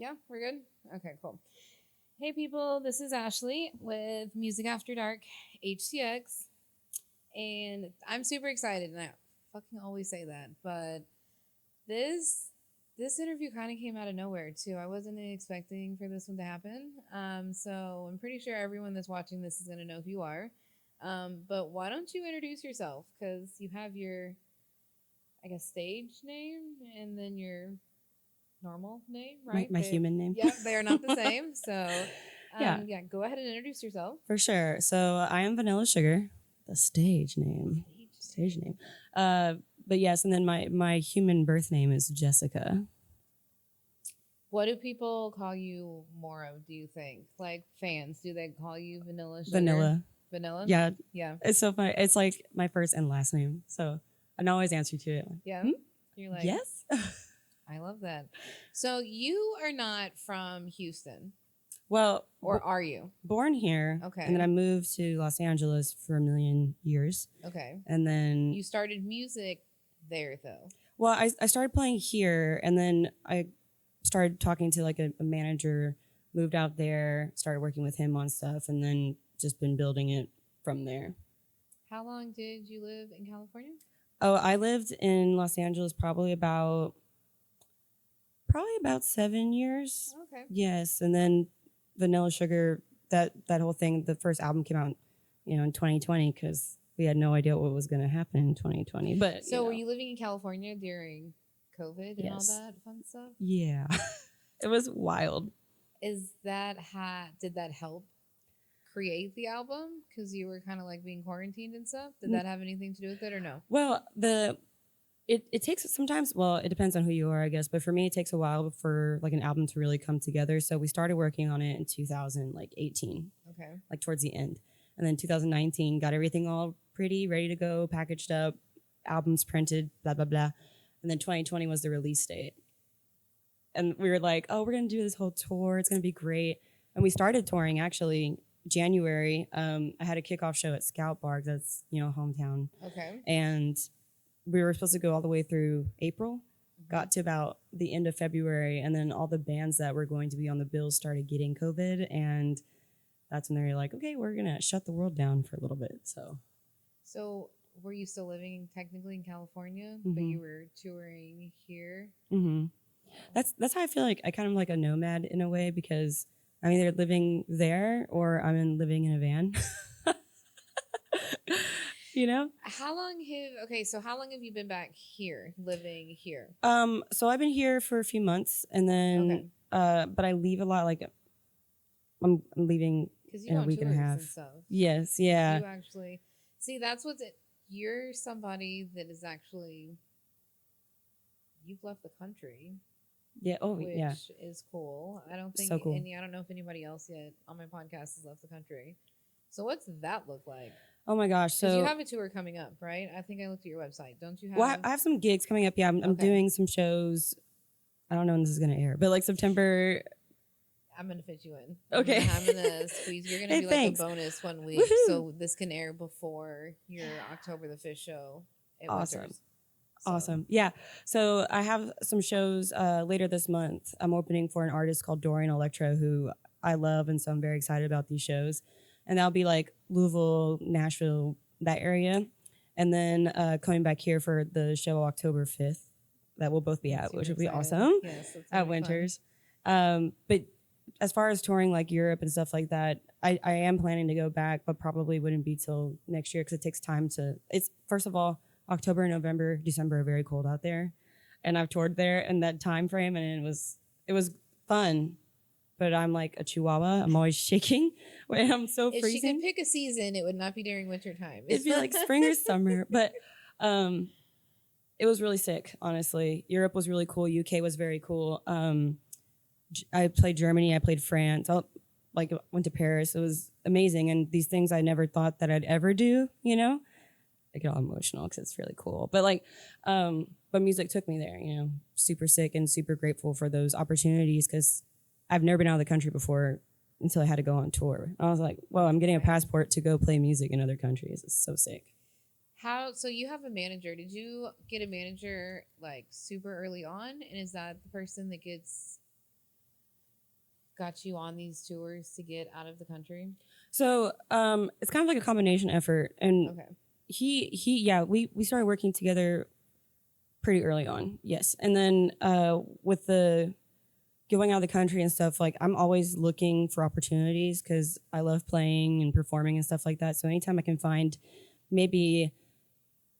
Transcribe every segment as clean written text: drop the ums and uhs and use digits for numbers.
Yeah, we're good? Okay, cool. Hey, people, this is Ashley with Music After Dark, HTX. And I'm super excited, and I fucking always say that, but this this interview kind of came out of nowhere too. I wasn't expecting for this one to happen. So I'm pretty sure everyone that's watching this is gonna know who you are. But why don't you introduce yourself? Because you have your, I guess, stage name and then your normal name, right? My human name. Yeah, they are not the same. So, Yeah, yeah, go ahead and introduce yourself. for sure. So I am Vanilla Sugar, the stage name. Stage name. But yes, and then my human birth name is Jessica. What do people call you more of, do you think? Like fans, do they call you Vanilla Sugar? Vanilla. Vanilla? Yeah, Yeah. it's so funny. It's like my first and last name, so I always answer to it. Like, Yeah. You're like, yes. I love that. So you are not from Houston, Well, or are you? born here. Okay. And then I moved to Los Angeles for a million years. Okay. And then You started music there, though. well, I started playing here, and then I started talking to like a manager, moved out there, started working with him on stuff, and then just been building it from there. How long did you live in California? Oh, I lived in Los Angeles probably about 7 years. Okay. Yes, and then Vanilla Sugar, that whole thing, the first album came out, in 2020 because we had no idea what was going to happen in 2020. But So were you living in California during COVID and all Yes. that fun stuff? Yeah, it was wild. Did that help create the album because you were kind of like being quarantined and stuff? Did that have anything to do with it or no? Well, it takes sometimes. Well, it depends on who you are, I guess. But for me, it takes a while for like an album to really come together. So we started working on it in 2018, Okay. like towards the end, and then 2019 got everything all pretty ready to go, packaged up, albums printed, blah blah blah, and then 2020 was the release date, and we were like, oh, we're gonna do this whole tour. It's gonna be great, and we started touring actually January. I had a kickoff show at Scout Bar. That's hometown, Okay. and we were supposed to go all the way through April. Got to about the end of February, and then all the bands that were going to be on the bills started getting COVID, and that's when they were like, okay, we're gonna shut the world down for a little bit. So were you still living technically in California, but you were touring here? Mm-hmm. That's how I feel like I kind of like a nomad in a way, because I'm either living there or I'm living in a van. How long have you been back here, living here? So I've been here for a few months, and then but I leave a lot. Like I'm leaving Because you in go a on week and a tours half. and stuff. Yes, yeah. You actually see you're somebody that is actually, you've left the country. Yeah. Oh, which yeah. is cool. I don't think So cool. I don't know if anybody else yet on my podcast has left the country. So what's that look like? Oh my gosh. Because So you have a tour coming up, right? I think I looked at your website. Don't you have? well, I have some gigs coming up. Yeah, I'm Okay. doing some shows. I don't know when this is gonna air, but like September. I'm gonna fit you in. Okay. I'm gonna squeeze. You're gonna Hey, be thanks. like a bonus 1 week, Woohoo. so this can air before your October the 5th show at Awesome. Winters. So- Awesome. Yeah. So I have some shows later this month. I'm opening for an artist called Dorian Electro, who I love, and so I'm very excited about these shows. And that'll be like Louisville, Nashville, that area. And then coming back here for the show October 5th that we'll both be I'm at, super which would be excited. awesome, Yes, that's gonna at be fun. Winters. But as far as touring like Europe and stuff like that, I am planning to go back, but probably wouldn't be till next year because it takes time to. It's first of all, October, November, December are very cold out there, and I've toured there in that time frame, and it was fun. But I'm like a chihuahua. I'm always shaking when I'm so If freezing. she could pick a season, it would not be during winter time. It'd be like spring or summer. But it was really sick, honestly. Europe was really cool. UK was very cool. I played Germany. I played France. I went to Paris. It was amazing. And these things I never thought that I'd ever do, I get all emotional because it's really cool. But but music took me there, super sick and super grateful for those opportunities because I've never been out of the country before until I had to go on tour. I was like, well, I'm getting a passport to go play music in other countries. It's so sick. So you have a manager. Did you get a manager like super early on? And is that the person that gets got you on these tours to get out of the country? So it's kind of like a combination effort, and Okay. yeah, we started working together pretty early on, yes, and then with the going out of the country and stuff, like I'm always looking for opportunities because I love playing and performing and stuff like that. So anytime I can find maybe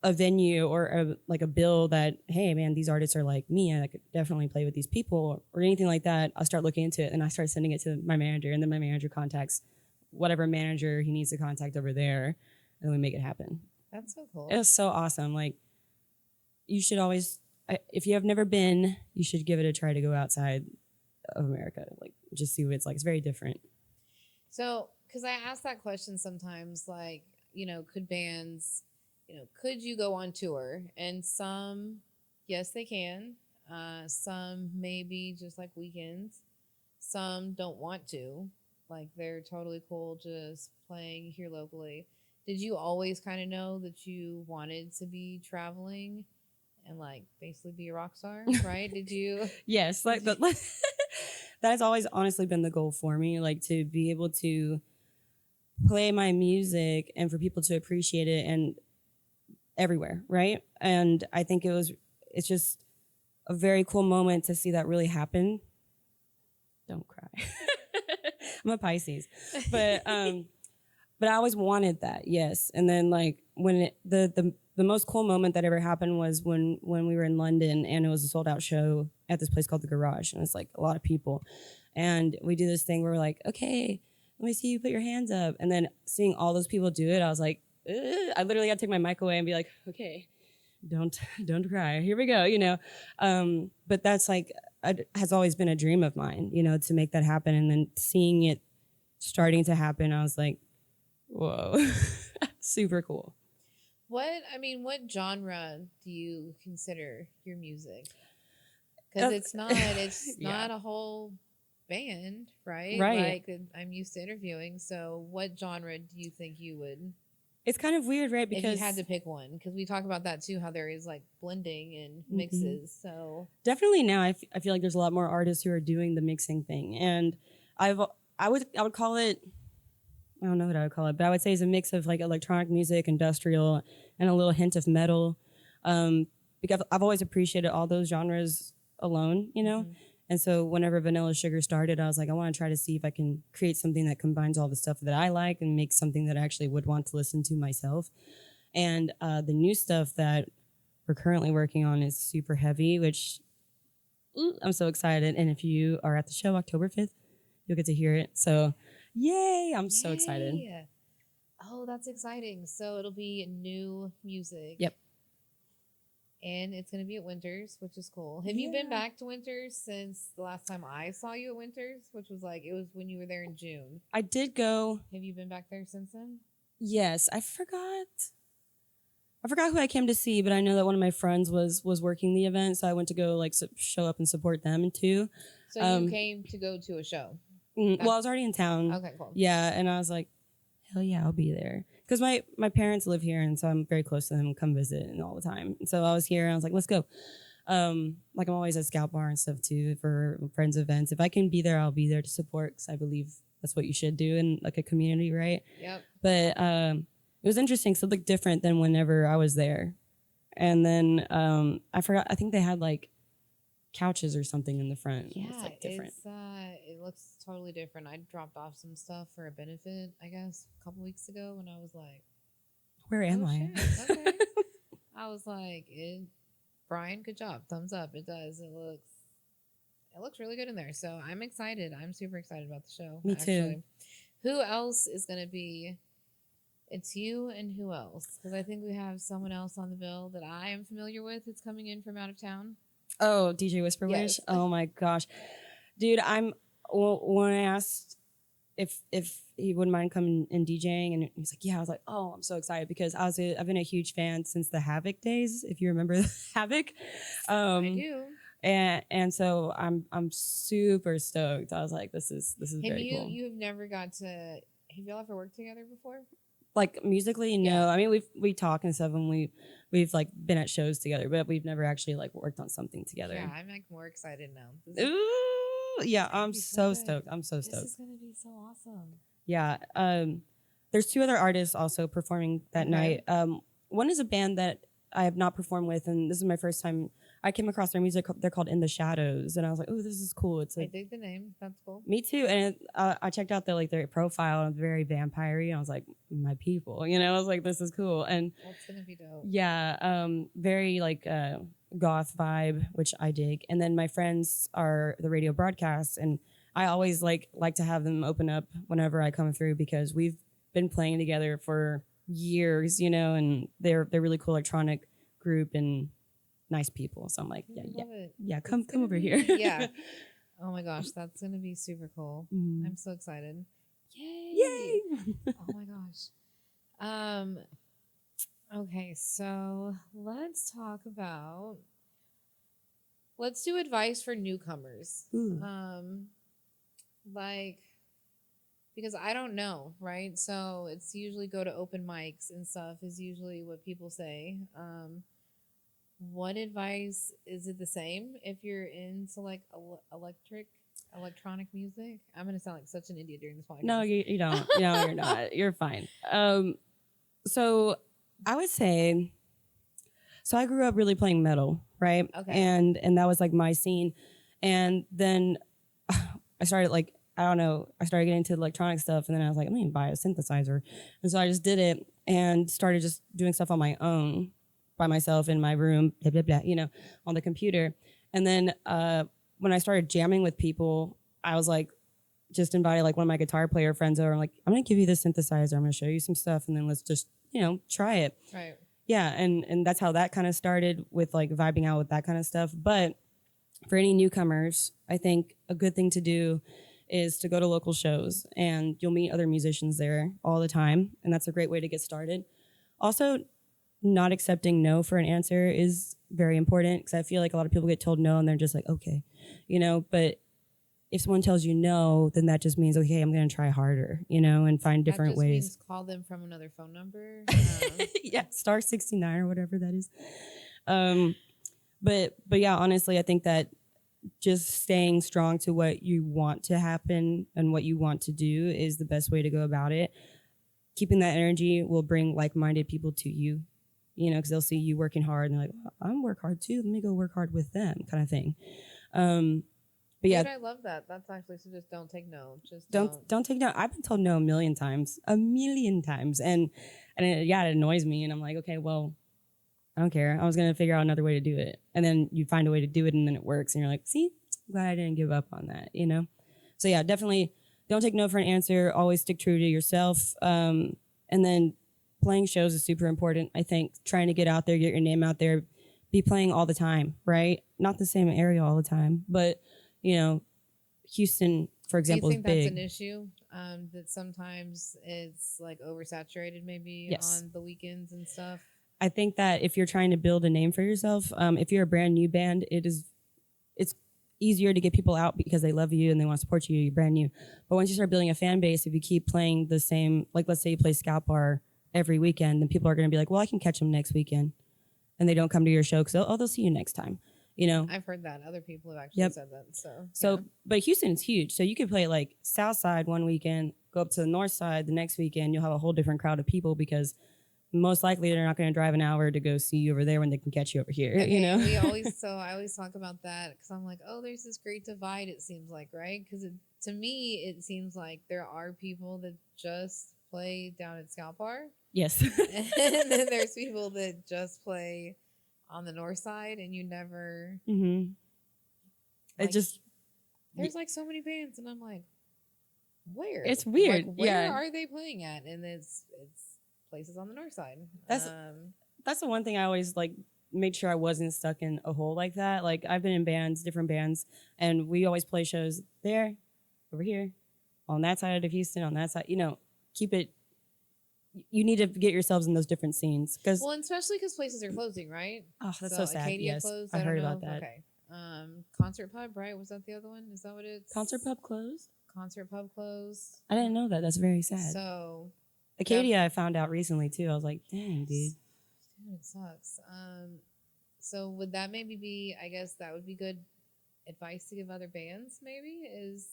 a venue or like a bill that, hey man, these artists are like me and I could definitely play with these people or anything like that, I'll start looking into it and I start sending it to my manager, and then my manager contacts whatever manager he needs to contact over there, and then we make it happen. That's so cool. It was so awesome. Like you should always, if you have never been, you should give it a try to go outside of America, like just see what it's like. It's very different. So, because I ask that question sometimes, like, could bands, could you go on tour? And some, yes, they can. Some maybe just like weekends. Some don't want to. Like, they're totally cool just playing here locally. Did you always kind of know that you wanted to be traveling and like basically be a rock star, right? Did you? Yes, like that has always honestly been the goal for me, like to be able to play my music and for people to appreciate it and everywhere, right? And I think it's just a very cool moment to see that really happen. Don't cry. I'm a Pisces. But I always wanted that, yes. And then like when the most cool moment that ever happened was when we were in London and it was a sold out show at this place called The Garage, and it's like a lot of people. And we do this thing where we're like, okay, let me see you put your hands up. And then seeing all those people do it, I was like, ugh. I literally had to take my mic away and be like, okay, don't cry. Here we go, But that's like, has always been a dream of mine, to make that happen. And then seeing it starting to happen, I was like, whoa, super cool. What genre do you consider your music? Because it's not not a whole band, right? Right. Like I'm used to interviewing. So what genre do you think you would? It's kind of weird, right? Because if you had to pick one, because we talk about that too, how there is like blending and mixes. Mm-hmm. So definitely now I feel like there's a lot more artists who are doing the mixing thing, and I would call it, I don't know what I would call it, but I would say it's a mix of like electronic music, industrial, and a little hint of metal. Because I've always appreciated all those genres alone, Mm-hmm. And so whenever Vanilla Sugar started, I was like, I want to try to see if I can create something that combines all the stuff that I like and make something that I actually would want to listen to myself. And the new stuff that we're currently working on is super heavy, which I'm so excited. And if you are at the show October 5th, you'll get to hear it. So yay, I'm so excited. Oh, that's exciting. So it'll be new music. Yep. And it's going to be at Winters, which is cool. Have you been back to Winters since the last time I saw you at Winters, which was like, it was when you were there in June? I did go. Have you been back there since then? Yes. I forgot who I came to see, but I know that one of my friends was working the event, so I went to go like show up and support them too. So you came to go to a show? Well, I was already in town. Okay, cool. Yeah, and I was like, hell yeah, I'll be there. Because my parents live here, and so I'm very close to them, come visit and all the time. And so I was here, and I was like, let's go. Like I'm always at Scout Bar and stuff too for friends' events. If I can be there, I'll be there to support, because I believe that's what you should do in like a community, right? Yep. But it was interesting, so it looked different than whenever I was there. And then I forgot, I think they had like couches or something in the front. Yeah, it's like different. It looks totally different. I dropped off some stuff for a benefit, I guess, a couple weeks ago, when I was like, where am I? Okay. I was like, Brian, good job. Thumbs up. It does. It looks really good in there. So I'm excited. I'm super excited about the show. Me too. Who else is going to be? It's you and who else? Because I think we have someone else on the bill that I am familiar with that's coming in from out of town. Oh, DJ Whisper Wish. Yes. Oh my gosh, dude! When I asked if he wouldn't mind coming and DJing, and he's like, yeah, I was like, oh, I'm so excited, because I've been a huge fan since the Havoc days, if you remember Havoc. I do. And so I'm super stoked. I was like, this is very cool. You have never got to? Have y'all ever worked together before? Like musically, no. Yeah. I mean, we talk and stuff, and we've like been at shows together, but we've never actually like worked on something together. Yeah, I'm like more excited now. Ooh, Yeah, gonna I'm be so good. stoked. I'm so This stoked. is gonna be so awesome. Yeah. There's two other artists also performing that Okay. night. One is a band that I have not performed with, and this is my first time. I came across their music. They're called In the Shadows, and I was like, "Oh, this is cool." It's I a dig the name. That's cool. me too. And I checked out their profile, and it's very vampire-y. I was like, "My people," you know. I was like, "This is cool." And That's gonna be dope. yeah, very like goth vibe, which I dig. And then my friends are the radio broadcasts, and I always like to have them open up whenever I come through because we've been playing together for years, you know, and they're really cool electronic group and nice people. So I'm like, I love it. yeah, It's come gonna over be- here. Yeah. Oh my gosh, that's gonna be super cool. Mm. I'm so excited. Yay! Yay! Oh my gosh. Okay, so let's do advice for newcomers. Ooh. Like because I don't know, right? So it's usually go to open mics and stuff is usually what people say. What advice is it the same if you're into like electronic music? I'm gonna sound like such an idiot during this podcast. No, you don't. No, you're not. You're fine. So I would say, so I grew up really playing metal, right? Okay. And that was like my scene. And then I started like, I don't know, I started getting into electronic stuff and then I was like, I'm gonna buy a synthesizer. And so I just did it and started just doing stuff on my own by myself in my room, blah, blah, blah, you know, on the computer. And then when I started jamming with people, I was like, just invited like one of my guitar player friends over. I'm like, I'm gonna give you this synthesizer. I'm gonna show you some stuff and then let's just, you know, try it. Right. Yeah, and that's how that kind of started with like vibing out with that kind of stuff. But for any newcomers, I think a good thing to do is to go to local shows and you'll meet other musicians there all the time. And that's a great way to get started. Also, not accepting no for an answer is very important because I feel like a lot of people get told no and they're just like, okay, you know, but if someone tells you no, then that just means, okay, I'm going to try harder, you know, and find different that just ways. Means call them from another phone number. Yeah, star 69 or whatever that is. But yeah, honestly, I think that just staying strong to what you want to happen and what you want to do is the best way to go about it. Keeping that energy will bring like-minded people to you, you know, because they'll see you working hard and they're like, well, I'm work hard too. Let me go work hard with them, kind of thing. But yeah, Dude, I love that. That's actually so. Just don't take no. Just don't take no. I've been told no a million times, and it annoys me. And I'm like, okay, well, I don't care. I was gonna figure out another way to do it, and then you find a way to do it, and then it works, and you're like, see, I'm glad I didn't give up on that, you know. So yeah, definitely don't take no for an answer. Always stick true to yourself, and then playing shows is super important. I think trying to get out there, get your name out there, be playing all the time, right? Not the same area all the time, but you know, Houston, for example, do you is think big. that's an issue? That sometimes it's like oversaturated, maybe Yes. on the weekends and stuff. I think that if you're trying to build a name for yourself, if you're a brand new band, it's easier to get people out because they love you and they want to support you. You're brand new. But once you start building a fan base, if you keep playing the same, like let's say you play Scout Bar every weekend, then people are going to be like, well, I can catch them next weekend. And they don't come to your show because they'll see you next time. You know, I've heard that. Other people have actually said that. So, yeah. But Houston's huge. So you could play like South Side one weekend, go up to the North Side the next weekend. You'll have a whole different crowd of people because most likely they're not going to drive an hour to go see you over there when they can catch you over here. Okay, you know, I always talk about that because I'm like, oh, there's this great divide. It seems like, right? Because to me, it seems like there are people that just play down at Scout Bar. Yes. And then there's people that just play on the North Side, and you never. Mm-hmm. Like, it just there's like so many bands, and I'm like, where? It's weird. Like, where yeah. are they playing at? And it's places on the North Side. That's the one thing I always like made sure I wasn't stuck in a hole like that. Like I've been in bands, different bands, and we always play shows there, over here, on that side of Houston, on that side. You know, keep it. You need to get yourselves in those different scenes because well, and especially because places are closing, right? Oh, that's so sad. Acadia yes, closed. I heard don't know. about that. Okay. Concert Pub, right? Was that the other one? Is that what it's? Concert Pub closed. Concert Pub closed. I didn't know that. That's very sad. So Acadia, I found out recently too. I was like, dang, dude. Dude, it sucks. So would that maybe be? I guess that would be good advice to give other bands maybe is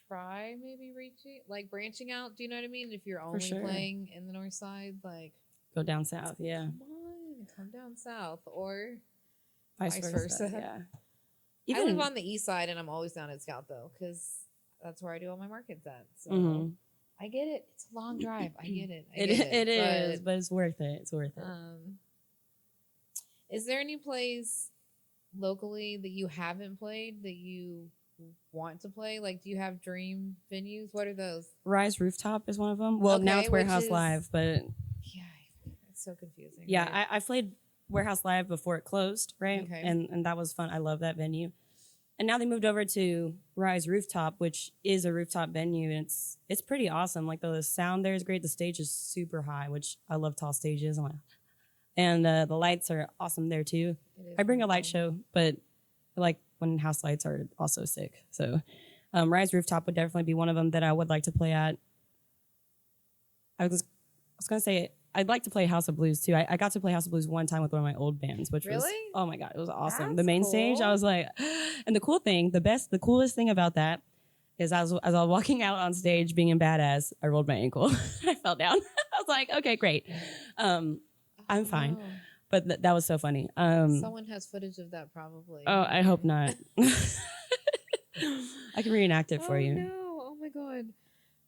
try maybe reaching like branching out. Do you know what I mean? If you're only sure. playing in the north side, like Go down south, yeah. come down south or Vice versa. Yeah. I live on the east side and I'm always down at Scout though, because that's where I do all my markets at. So I get it. It's a long drive. I get it. It is, but it's worth it. It's worth it. Is there any place locally that you haven't played that you want to play? Like, do you have dream venues? What are those? Rise Rooftop is one of them. Well, now it's Warehouse Live, but yeah, it's so confusing. Yeah, right? I played Warehouse Live before it closed, right? Okay. And that was fun. I love that venue. And now they moved over to Rise Rooftop, which is a rooftop venue, and it's pretty awesome. Like the sound there is great. The stage is super high, which I love tall stages. And the lights are awesome there too. I bring a light show, but like when house lights are also sick. So Rise Rooftop would definitely be one of them that I would like to play at. I was gonna say I'd like to play House of Blues too. I got to play House of Blues one time with one of my old bands, which was oh my god, it was awesome. That's the main stage, I was like, and the coolest thing about that is as I was walking out on stage being in Badass, I rolled my ankle. I fell down. I was like, okay, great, I'm fine. Oh. But that was so funny. Someone has footage of that probably. Oh, I hope not. I can reenact it for you. No, oh my god.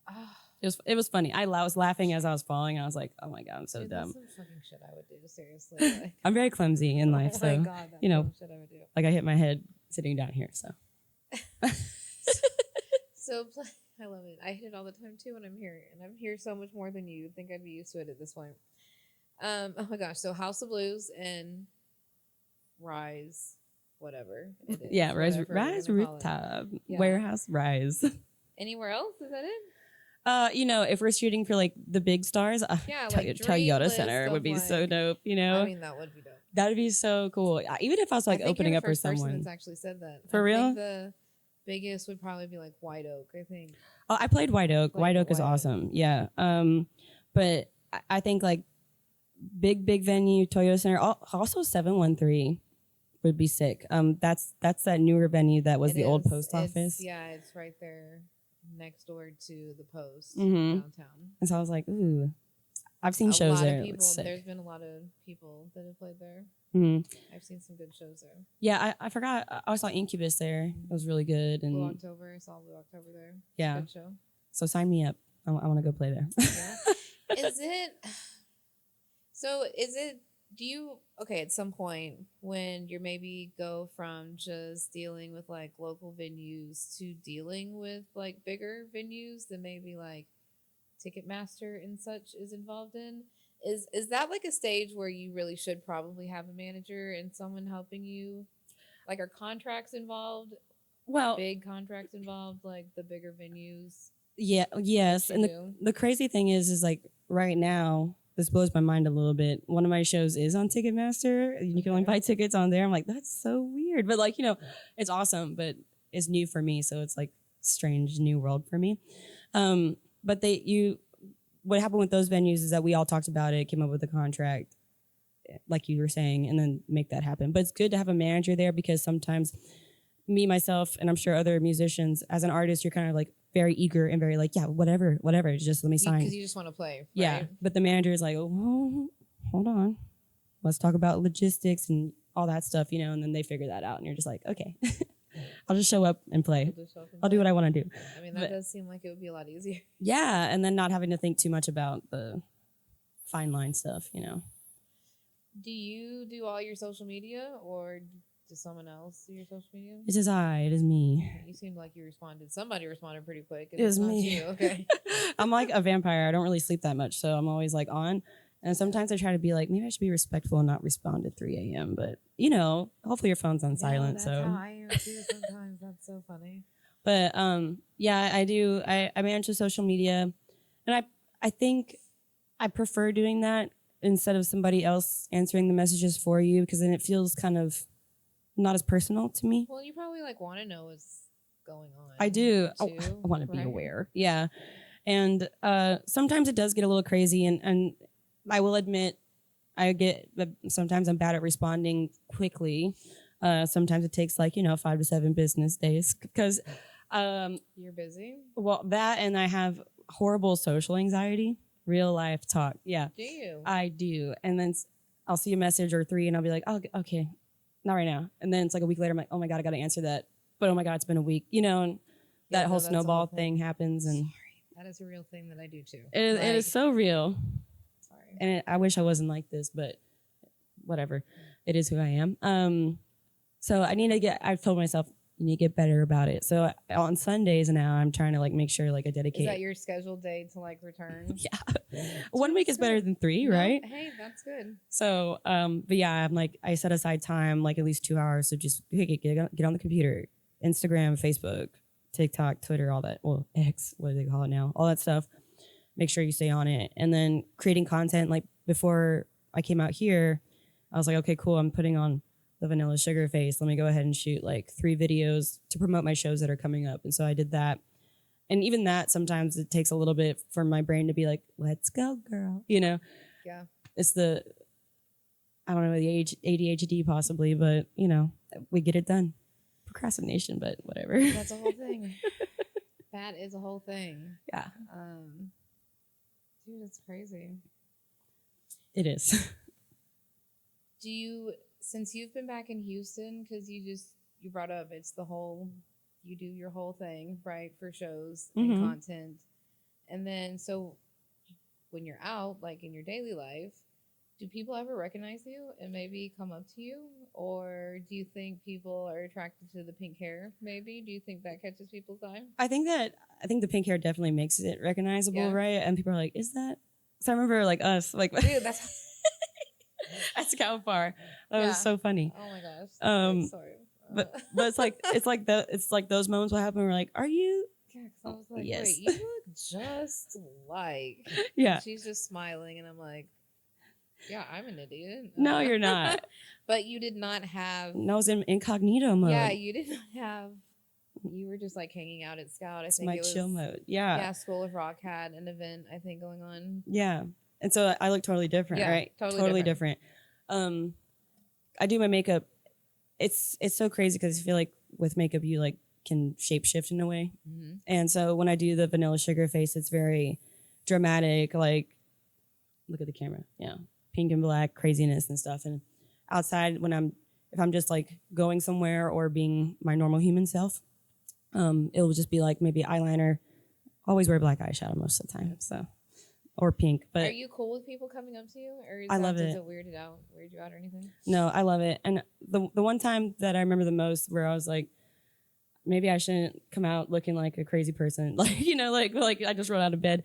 Oh. It was funny. I was laughing as I was falling. I was like, oh my god, I'm so dumb. That's some fucking shit I would do, seriously. Like, I'm very clumsy in life, so God, you know, shit I would do. like I hit my head sitting down here. So, I love it. I hit it all the time too when I'm here, and I'm here so much more than you. Think I'd be used to it at this point. Oh my gosh! So House of Blues and Rise, whatever it is. yeah, Rise whatever Rooftop, Yeah. Warehouse Rise. Anywhere else? Is that it? You know, if we're shooting for like the big stars, Yeah, like Toyota dream Center list would of, be like- so dope. You know, I mean, that would be dope. that would be so cool. Even if I was like I think opening you're up the for first person someone. that's actually said that. For I real? think the biggest would probably be like White Oak. I think. Oh, I played White Oak. Played White Oak is White Oak. awesome. Yeah. But I think like big venue, Toyota Center, also 713 would be sick. That's that newer venue that was It the old is. post office. Yeah, it's right there next door to the post Mhm. downtown. And so I was like, ooh, I've seen A shows lot there. of It people. looks sick. There's been a lot of people that have played there. Mhm. I've seen some good shows there. Yeah, I forgot. I saw Incubus there. It was really good. Blue And October. I saw Blue October there. Yeah. Good show. so sign me up. I want to go play there. Yeah. Is it? So is it? Do you at some point when you're maybe go from just dealing with like local venues to dealing with like bigger venues that maybe like Ticketmaster and such is involved in? Is that like a stage where you really should probably have a manager and someone helping you? Like, are contracts involved? Well, Big contracts involved, like the bigger venues. yes. And the crazy thing is like right now, this blows my mind a little bit. One of my shows is on Ticketmaster. You can only buy tickets on there. I'm like, that's so weird. But like, you know, it's awesome, but it's new for me. So it's like strange new world for me. But what happened with those venues is that we all talked about it, came up with a contract, like you were saying, and then make that happen. But it's good to have a manager there because sometimes me, myself, and I'm sure other musicians, as an artist, you're kind of like very eager and very like, yeah, whatever, just let me sign. Because you just want to play. Right? Yeah, but the manager is like, oh, hold on, let's talk about logistics and all that stuff, you know, and then they figure that out, and you're just like, okay, I'll just show up and play. I'll do what I want to do. I mean, that does seem like it would be a lot easier. Yeah, and then not having to think too much about the fine line stuff, you know. Do you do all your social media, or does someone else do your social media? It is it is me. You seemed like you responded. Somebody responded pretty quick. It was not me. You. Okay. I'm like a vampire. I don't really sleep that much, so I'm always like on. And sometimes I try to be like, maybe I should be respectful and not respond at 3 a.m. But you know, hopefully your phone's on silent. That's So how I am too. Sometimes that's so funny. But yeah, I do. I manage the social media, and I think I prefer doing that instead of somebody else answering the messages for you, because then it feels kind of not as personal to me. Well, you probably like want to know what's going on. I do. Too, I want to be right? aware. Yeah, and sometimes it does get a little crazy, and I will admit, sometimes I'm bad at responding quickly. Sometimes it takes like, 5 to 7 business days because, You're busy. well, that and I have horrible social anxiety, real life talk. Yeah, Do you? I do. And then I'll see a message or 3 and I'll be like, oh, okay, not right now. And then it's like a week later, I'm like, oh my God, I got to answer that. But oh my God, it's been a week, and Yeah, that no, whole that's a snowball whole thing happens. And That is a real thing that I do too. it is so real. Sorry. And I wish I wasn't like this, but whatever. It is who I am. So I've told myself, you need to get better about it. So on Sundays now, I'm trying to like make sure like I dedicate. Is that your scheduled day to like return? Yeah. 1 week is better than 3, right? Hey, that's good. So, but yeah, I'm like, I set aside time, like at least 2 hours to just get on the computer, Instagram, Facebook, TikTok, Twitter, all that. Well, X, what do they call it now? All that stuff. Make sure you stay on it. And then creating content. Like before I came out here, I was like, okay, cool. I'm putting on the vanilla sugar face. Let me go ahead and shoot like 3 videos to promote my shows that are coming up. And so I did that. And even that, sometimes it takes a little bit for my brain to be like, let's go, girl. Yeah. It's I don't know, the ADHD possibly, but we get it done. Procrastination, but whatever. That's a whole thing. That is a whole thing. Yeah. Dude, it's crazy. It is. Since you've been back in Houston, because you brought up you do your whole thing, right, for shows and content. And then, so when you're out, like in your daily life, do people ever recognize you and maybe come up to you? Or do you think people are attracted to the pink hair, maybe? Do you think that catches people's eye? I think the pink hair definitely makes it recognizable, right? And people are like, is that? So I remember like us, like, dude, that's at Scout Bar. That was so funny. Oh my gosh. Sorry. But it's like those moments will happen. We're like, are you? Yeah, because I was like, Yes. wait, you look just like. Yeah. She's just smiling, and I'm like, yeah, I'm an idiot. No, you're not. But you did not have. No, I was in incognito mode. Yeah, you did not have. You were just like hanging out at Scout. It's my chill mode. Yeah. Yeah, School of Rock had an event, I think, going on. Yeah. And so I look totally different, right? Totally different. I do my makeup. It's so crazy because I feel like with makeup you like can shapeshift in a way. Mm-hmm. And so when I do the vanilla sugar face, it's very dramatic. Like, look at the camera. Yeah, pink and black craziness and stuff. And outside, if I'm just like going somewhere or being my normal human self, it will just be like maybe eyeliner. Always wear black eyeshadow most of the time. So. Or pink, but are you cool with people coming up to you, or does it weird you out or anything? No, I love it. And the one time that I remember the most, where I was like, maybe I shouldn't come out looking like a crazy person, like like I just rolled out of bed.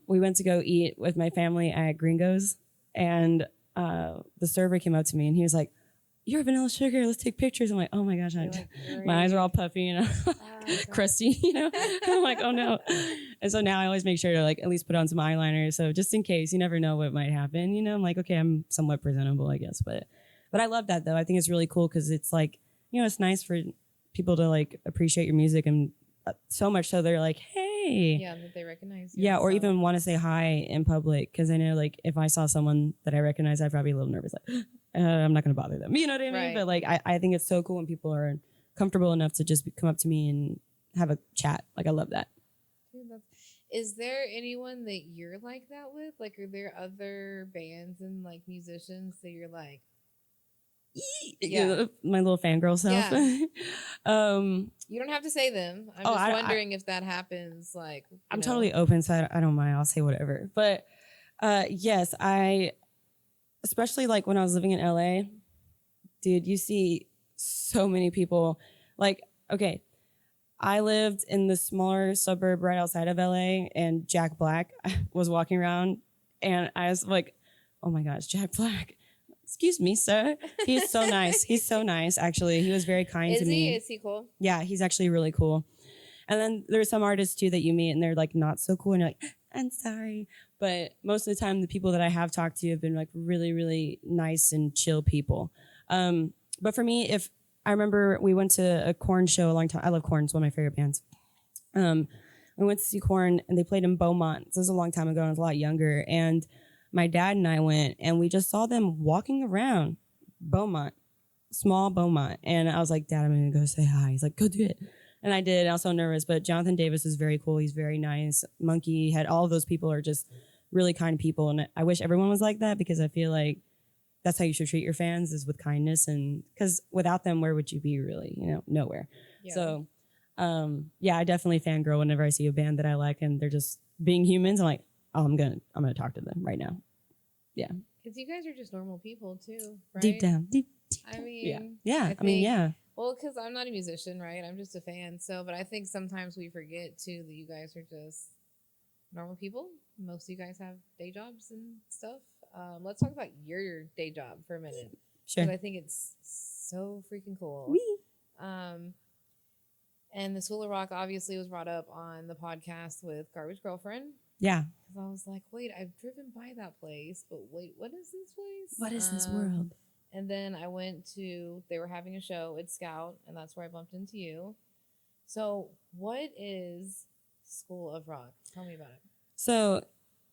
We went to go eat with my family at Gringo's, and the server came up to me and he was like, "You're vanilla sugar. Let's take pictures." I'm like, "Oh my gosh!" My eyes are all puffy and crusty, I'm like, "Oh no!" And so now I always make sure to like at least put on some eyeliner, so just in case, you never know what might happen. I'm like, okay, I'm somewhat presentable, I guess. But I love that though. I think it's really cool because it's like, it's nice for people to like appreciate your music, and so much so they're like, "Hey," yeah, that they recognize you. Yeah, or even want to say hi in public, because I know like if I saw someone that I recognize, I'd probably be a little nervous, like. I'm not going to bother them. You know what I mean? Right. But like, I think it's so cool when people are comfortable enough to just come up to me and have a chat. Like, I love that. Dude, is there anyone that you're like that with? Like, are there other bands and like musicians that you're like, yeah, my little fangirl self. Yeah. You don't have to say them. I'm just wondering if that happens. Like, I'm totally open, so I don't mind. I'll say whatever. But yes, especially like when I was living in LA, dude, you see so many people. Like, okay, I lived in the smaller suburb right outside of LA, and Jack Black was walking around, and I was like, oh my gosh, Jack Black. Excuse me, sir. He is so nice. He's so nice, actually. He was very kind to me. Is he cool? Yeah, he's actually really cool. And then there's some artists too that you meet and they're like not so cool, and you're like, I'm sorry. But most of the time, the people that I have talked to have been like really, really nice and chill people. But for me, if I remember we went to a Korn show a long time. I love Korn. It's one of my favorite bands. We went to see Korn and they played in Beaumont. This was a long time ago. I was a lot younger. And my dad and I went and we just saw them walking around Beaumont. small Beaumont. And I was like, Dad, I'm going to go say hi. He's like, go do it. And I did. I was so nervous. But Jonathan Davis is very cool. He's very nice. Monkey had all of those people are just really kind people. And I wish everyone was like that because I feel like that's how you should treat your fans is with kindness. And because without them, where would you be really? Nowhere. Yeah. So, yeah, I definitely fangirl whenever I see a band that I like and they're just being humans. I'm like, oh, I'm gonna talk to them right now. Yeah. Because you guys are just normal people too, right? Deep down. I mean, yeah. I mean, yeah. Well, because I'm not a musician, right? I'm just a fan. So, but I think sometimes we forget too that you guys are just normal people. Most of you guys have day jobs and stuff. Let's talk about your day job for a minute. Sure. Because I think it's so freaking cool. Wee. And the School of Rock obviously was brought up on the podcast with Garbage Girlfriend. Yeah. Because I was like, wait, I've driven by that place, but wait, what is this place? What is this world? And then I went to, they were having a show at Scout, and that's where I bumped into you. So, what is School of Rock? Tell me about it. So,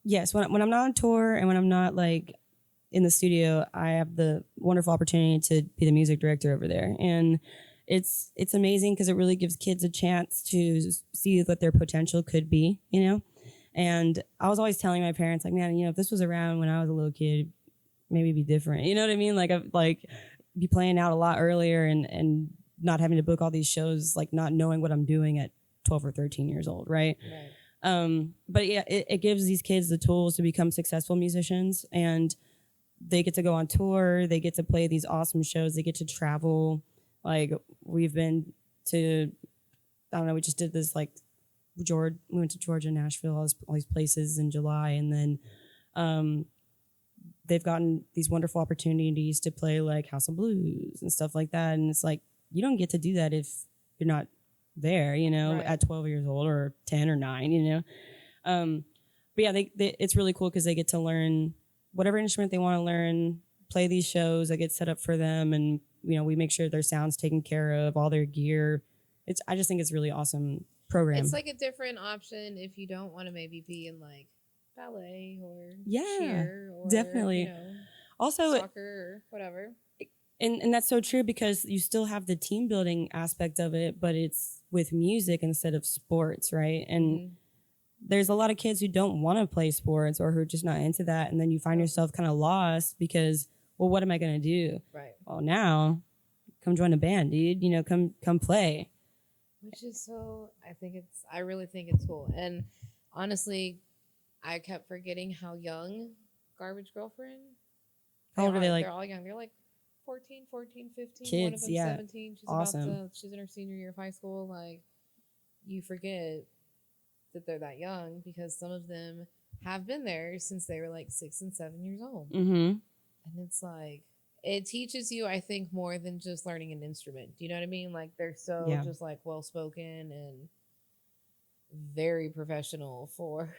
yes, when I'm not on tour and when I'm not like in the studio, I have the wonderful opportunity to be the music director over there. And it's amazing because it really gives kids a chance to see what their potential could be, And I was always telling my parents, like, man, if this was around when I was a little kid, maybe it'd be different. You know what I mean? Like be playing out a lot earlier and not having to book all these shows, like not knowing what I'm doing at 12 or 13 years old, right? But yeah, it gives these kids the tools to become successful musicians, and they get to go on tour. They get to play these awesome shows. They get to travel. Like we've been to, I don't know, we just did this like we went to Georgia, Nashville, all these places in July, and then they've gotten these wonderful opportunities to play like House of Blues and stuff like that. And it's like you don't get to do that if you're not there, Right. at 12 years old or 10 or 9, But yeah, it's really cool because they get to learn whatever instrument they want to learn, play these shows that get set up for them, and we make sure their sound's taken care of, all their gear. I just think it's a really awesome program. It's like a different option if you don't want to maybe be in like ballet or Yeah, cheer or definitely. Also, soccer or whatever. And that's so true because you still have the team building aspect of it, but it's with music instead of sports, right? And there's a lot of kids who don't want to play sports or who are just not into that, and then you find yourself kind of lost because, well, what am I going to do? Right. Well, now, come join a band, dude. Come play. Which is I really think it's cool. And honestly, I kept forgetting how young Garbage Girlfriend. How old are they? Like, they're all young. They're like 14, 15. Kids, One of them yeah. 17. She's Awesome. she's in her senior year of high school. Like, you forget that they're that young because some of them have been there since they were like 6 and 7 years old. Mm-hmm. And it's like, it teaches you, I think, more than just learning an instrument. Do you know what I mean? Like, they're so just like well-spoken and very professional for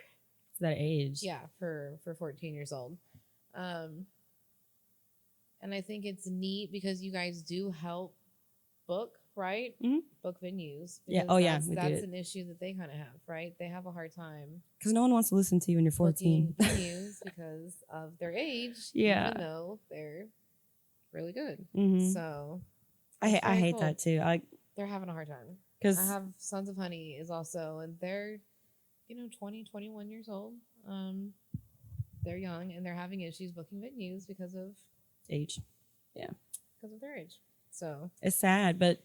that age. Yeah, for 14 years old. And I think it's neat because you guys do help book, right? Mm-hmm. Book venues. Yeah. Oh, yeah. That's an issue that they kind of have, right? They have a hard time because no one wants to listen to you when you're 14. Booking venues because of their age. Yeah. Even though they're really good. Mm-hmm. So I hate that too. They're having a hard time. Because I have Sons of Honey is also, and they're 20, 21 years old. They're young and they're having issues booking venues because of age. Yeah. Because of their age. So it's sad, but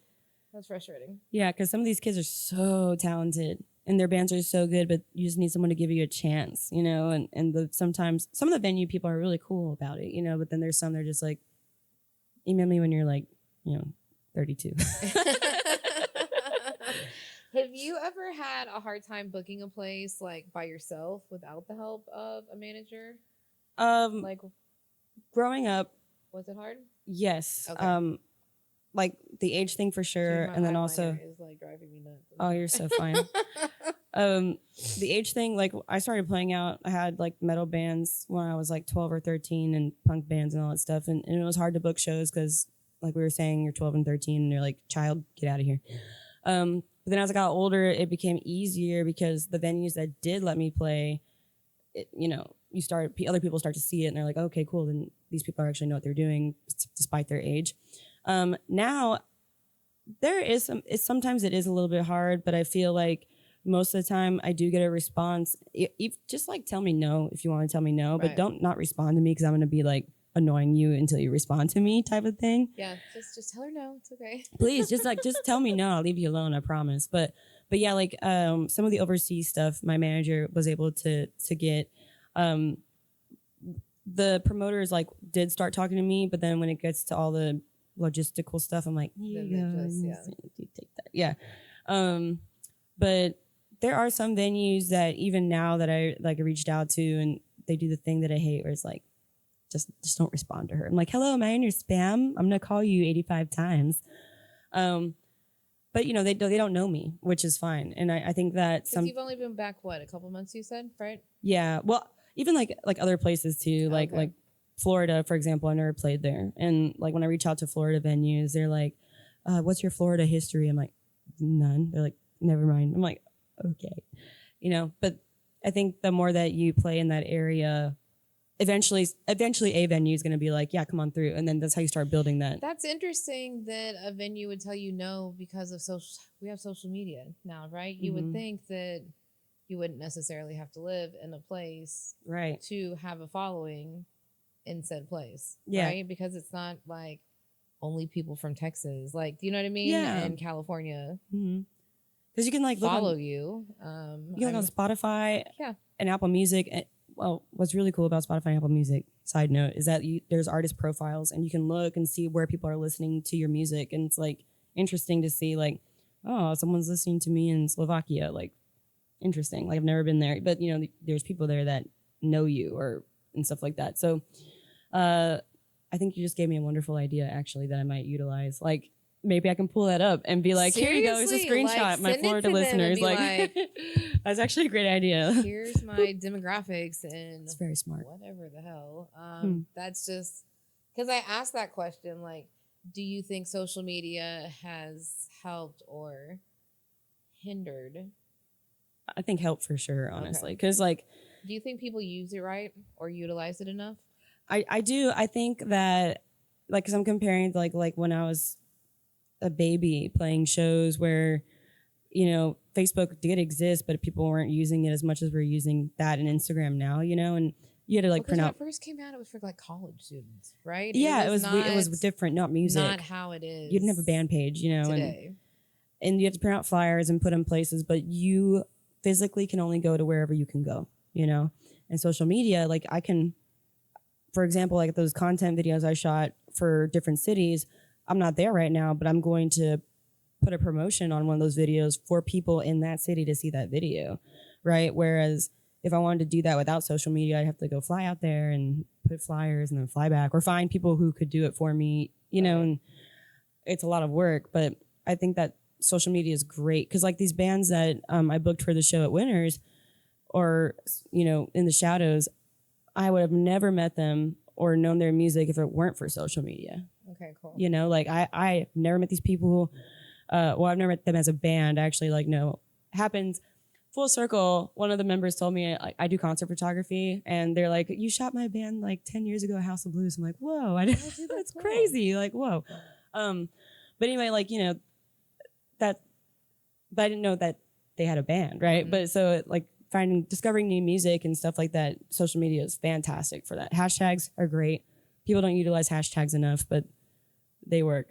that's frustrating. Yeah, because some of these kids are so talented and their bands are so good, but you just need someone to give you a chance, and sometimes some of the venue people are really cool about it, but then there's some they're just like, email me when you're like, 32. Have you ever had a hard time booking a place like by yourself without the help of a manager? Like growing up, was it hard? Yes. Okay. Like the age thing for sure, Dude, and then also is like driving me nuts. Oh, you're so fine. The age thing, like I started playing out. I had like metal bands when I was like 12 or 13, and punk bands and all that stuff, and it was hard to book shows because, like we were saying, you're 12 and 13, and you're like, child, get out of here. But then as I got older, it became easier because the venues that did let me play, other people start to see it and they're like, okay, cool. Then these people actually know what they're doing despite their age. Now there is sometimes it is a little bit hard, but I feel like most of the time I do get a response. Just like tell me no if you want to tell me no, but Right. don't not respond to me because I'm going to be like annoying you until you respond to me type of thing. Yeah, just tell her no. It's okay. Please just tell me no. I'll leave you alone. I promise. But yeah, like some of the overseas stuff, my manager was able to get. The promoters like did start talking to me, but then when it gets to all the logistical stuff, I'm like, you take that. Yeah. But there are some venues that even now that I like reached out to and they do the thing that I hate where it's like, just don't respond to her. I'm like, hello, am I in your spam? I'm gonna call you 85 times. But you know, they don't know me, which is fine. And I think that you've only been back what, a couple months you said, right? Yeah. Well, even like other places too, like Florida, for example, I never played there. And like when I reach out to Florida venues, they're like, what's your Florida history? I'm like, none. They're like, never mind. I'm like, okay. You know, but I think the more that you play in that area, eventually a venue is going to be like, yeah, come on through. And then that's how you start building that. That's interesting that a venue would tell you no because of we have social media now, right? You would think that you wouldn't necessarily have to live in a place right to have a following in said place. Yeah. Right? Because it's not like only people from Texas, like, you know what I mean? Yeah. And California. Because you can like follow you. You can look on Spotify yeah. and Apple Music. And, well, what's really cool about Spotify and Apple Music, side note, is that there's artist profiles and you can look and see where people are listening to your music. And it's like interesting to see like, oh, someone's listening to me in Slovakia. Like, interesting. Like I've never been there, but you know, there's people there that know you and stuff like that. So I think you just gave me a wonderful idea actually that I might utilize. Like maybe I can pull that up and be like, seriously, here you go, it's a screenshot, like, my Florida listeners. Like that's actually a great idea. Here's my demographics and it's very smart. Whatever the hell. That's just because I asked that question, like, do you think social media has helped or hindered? I think help for sure, honestly. Because like, do you think people use it right or utilize it enough? I do. I think that like, because I'm comparing like when I was a baby playing shows where, you know, Facebook did exist, but people weren't using it as much as we're using that and Instagram now, you know, and you had to like print out. When it first came out, it was for like college students, right? Yeah, it was different, not music. Not how it is. You didn't have a band page, you know, today. And you have to print out flyers and put them places, but you physically can only go to wherever you can go, you know? And social media, like I can, for example, like those content videos I shot for different cities, I'm not there right now, but I'm going to put a promotion on one of those videos for people in that city to see that video, right? Whereas if I wanted to do that without social media, I'd have to go fly out there and put flyers and then fly back or find people who could do it for me, you know, and it's a lot of work, but I think that social media is great because like these bands that I booked for the show at Winners or, you know, in the Shadows, I would have never met them or known their music if it weren't for social media. Okay, cool. You know, like I never met these people. Well, I've never met them as a band. Actually, like, no, happens full circle. One of the members told me I do concert photography and they're like, you shot my band like 10 years ago at House of Blues. I'm like, whoa, that's cool. Crazy. Like, whoa. But anyway, like, you know, but I didn't know that they had a band, right? But so like discovering new music and stuff like that, social media is fantastic for that. Hashtags are great. People don't utilize hashtags enough, but they work.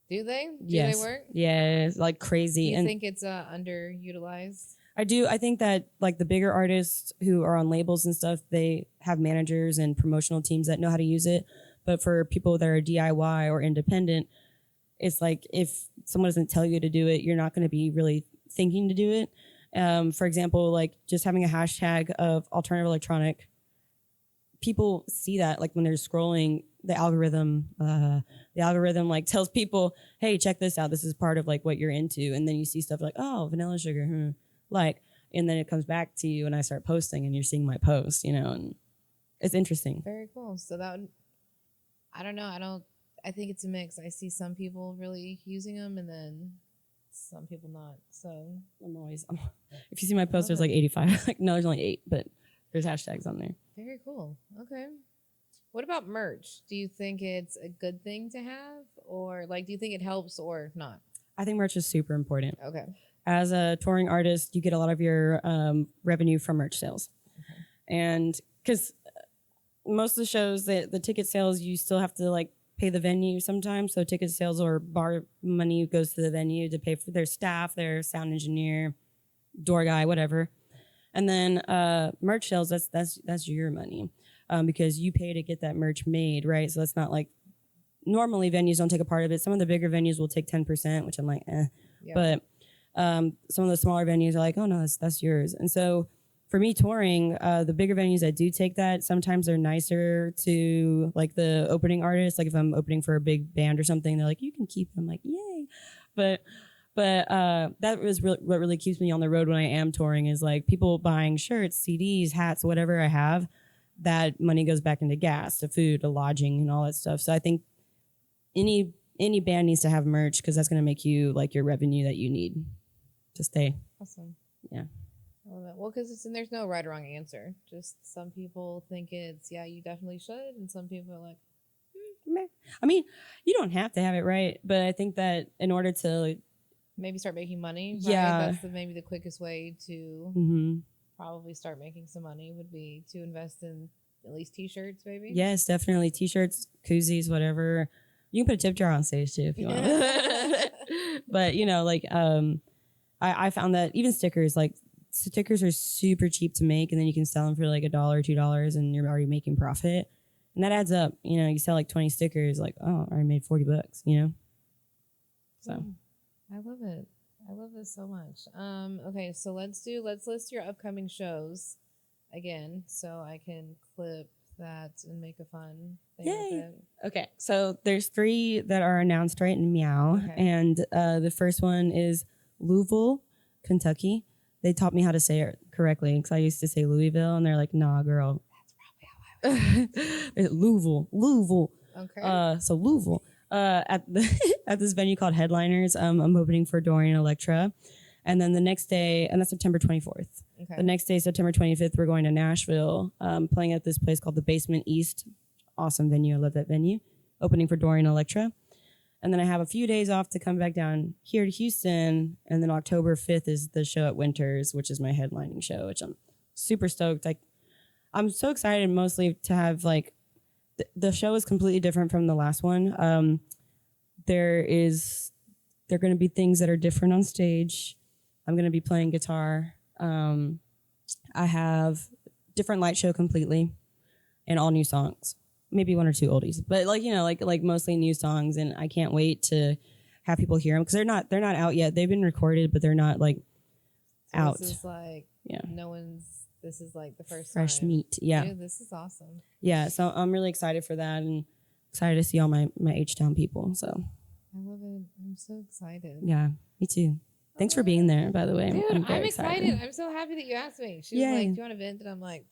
Do they? Yes. Do they work? Yeah, like crazy. You think it's underutilized? I do. I think that like the bigger artists who are on labels and stuff, they have managers and promotional teams that know how to use it. But for people that are DIY or independent, it's like if someone doesn't tell you to do it, you're not going to be really thinking to do it. For example, like just having a hashtag of alternative electronic, people see that like when they're scrolling, the algorithm like tells people, hey, check this out. This is part of like what you're into. And then you see stuff like, oh, vanilla sugar, like, and then it comes back to you and I start posting and you're seeing my post, you know, and it's interesting. Very cool. So that would, I don't know. I think it's a mix. I see some people really using them and then some people not. So if you see my post, there's like 85. Like, no, there's only 8, but there's hashtags on there. Very cool. Okay. What about merch? Do you think it's a good thing to have, or like, do you think it helps or not? I think merch is super important. Okay. As a touring artist, you get a lot of your revenue from merch sales. Okay. And because most of the shows, the ticket sales, you still have to like pay the venue sometimes. So ticket sales or bar money goes to the venue to pay for their staff, their sound engineer, door guy, whatever. And then merch sales, that's your money because you pay to get that merch made, right? So that's not like normally venues don't take a part of it. Some of the bigger venues will take 10%, which I'm like, eh. Yeah. But some of the smaller venues are like, oh no, that's yours. And so for me touring, the bigger venues that do take that, sometimes they're nicer to like the opening artists. Like if I'm opening for a big band or something, they're like, you can keep them. Like, yay. But that is what really keeps me on the road when I am touring is like people buying shirts, CDs, hats, whatever I have. That money goes back into gas, to food, to lodging, and all that stuff. So I think any band needs to have merch because that's going to make you like your revenue that you need to stay. Awesome. Yeah. I love it. Well, because there's no right or wrong answer. Just some people think it's, yeah, you definitely should. And some people are like, Meh. I mean, you don't have to have it right. But I think that in order to maybe start making money. Right? Yeah. That's maybe the quickest way to mm-hmm. probably start making some money would be to invest in at least t-shirts, maybe. Yes, definitely. T-shirts, koozies, whatever. You can put a tip jar on stage too if you want. But you know, like I found that even stickers are super cheap to make, and then you can sell them for like $1, $2, and you're already making profit, and that adds up. You know, you sell like 20 stickers, like oh, I already made $40. You know, so I love it. I love this so much. Okay, so let's list your upcoming shows again, so I can clip that and make a fun thing with it. Okay, so there's 3 that are announced right now, Okay. and the first one is Louisville, Kentucky. They taught me how to say it correctly because I used to say Louisville, and they're like, "Nah, girl." That's probably how I was. Louisville. Okay. So Louisville. At this venue called Headliners. I'm opening for Dorian Electra, and then the next day, and that's September 24th. Okay. The next day, September 25th, we're going to Nashville, playing at this place called the Basement East. Awesome venue. I love that venue. Opening for Dorian Electra. And then I have a few days off to come back down here to Houston. And then October 5th is the show at Winters, which is my headlining show, which I'm super stoked. I'm so excited mostly to have like, the show is completely different from the last one. There are going to be things that are different on stage. I'm going to be playing guitar. I have different light show completely and all new songs. Maybe 1 or 2 oldies, but like, you know, like mostly new songs. And I can't wait to have people hear them because they're not out yet. They've been recorded, but they're not like out. This is like, this is like the first fresh time. meat. Yeah. Dude, this is awesome. Yeah. So I'm really excited for that and excited to see all my H-Town people. So I love it. I'm so excited. yeah, me too. Thanks for being there, by the way. Dude, I'm very excited. I'm so happy that you asked me. She was like, do you want to vent? And I'm like,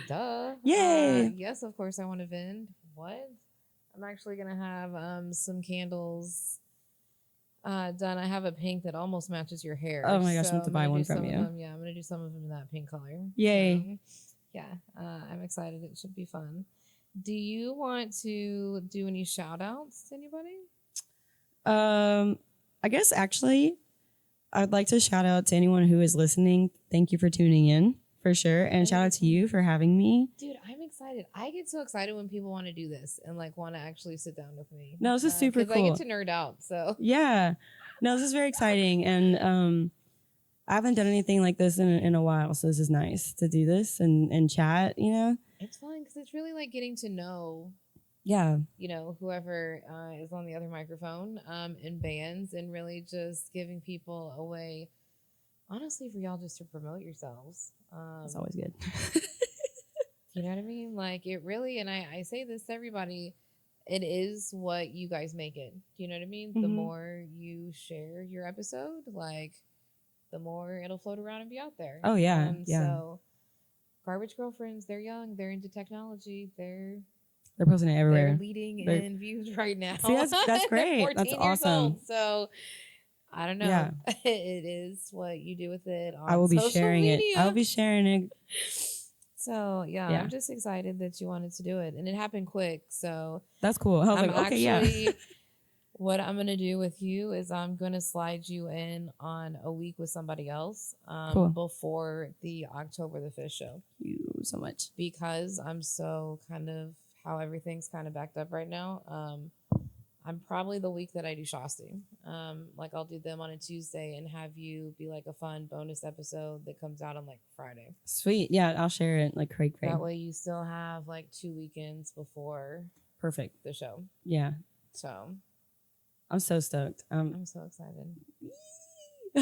duh. Yay. Yes, of course I want to vent. What? I'm actually going to have some candles done. I have a pink that almost matches your hair. Oh my gosh, I'm going to buy one from you. I'm going to do some of them in that pink color. Yay. So, yeah, I'm excited. It should be fun. Do you want to do any shout outs to anybody? I guess actually I'd like to shout out to anyone who is listening. Thank you for tuning in for sure. And shout out to you for having me. Dude, I'm excited. I get so excited when people want to do this and like want to actually sit down with me. No, this is super cool. I get to nerd out. So yeah, no, this is very exciting. And I haven't done anything like this in a while. So this is nice to do this and chat, you know? It's fun because it's really like getting to know, yeah, you know, whoever is on the other microphone in bands and really just giving people a way, honestly, for y'all just to promote yourselves. That's always good. You know what I mean? Like it really, and I say this to everybody, it is what you guys make it. Do you know what I mean? Mm-hmm. The more you share your episode, like the more it'll float around and be out there. Oh yeah, yeah. So Garbage Girlfriends, they're young, they're into technology, they're posting it everywhere. They're leading in views right now. See, that's great. That's awesome. Old, so I don't know. Yeah. It is what you do with it. On I will be social sharing media. it. I will be sharing it. So yeah, Yeah. I'm just excited that you wanted to do it, and it happened quick. So That's cool. I was I'm like, okay, yeah. actually, what I'm gonna do with you is I'm gonna slide you in on a week with somebody else Cool. before the October the 5th show, Thank you so much. because I'm so kind of how everything's kind of backed up right now. I'm probably the week that I do Shasti. Like I'll do them on a Tuesday and have you be like a fun bonus episode that comes out on like Friday. Sweet. Yeah, I'll share it like cray. That way you still have like 2 weekends before Perfect. the show. Yeah. So I'm so stoked. I'm so excited.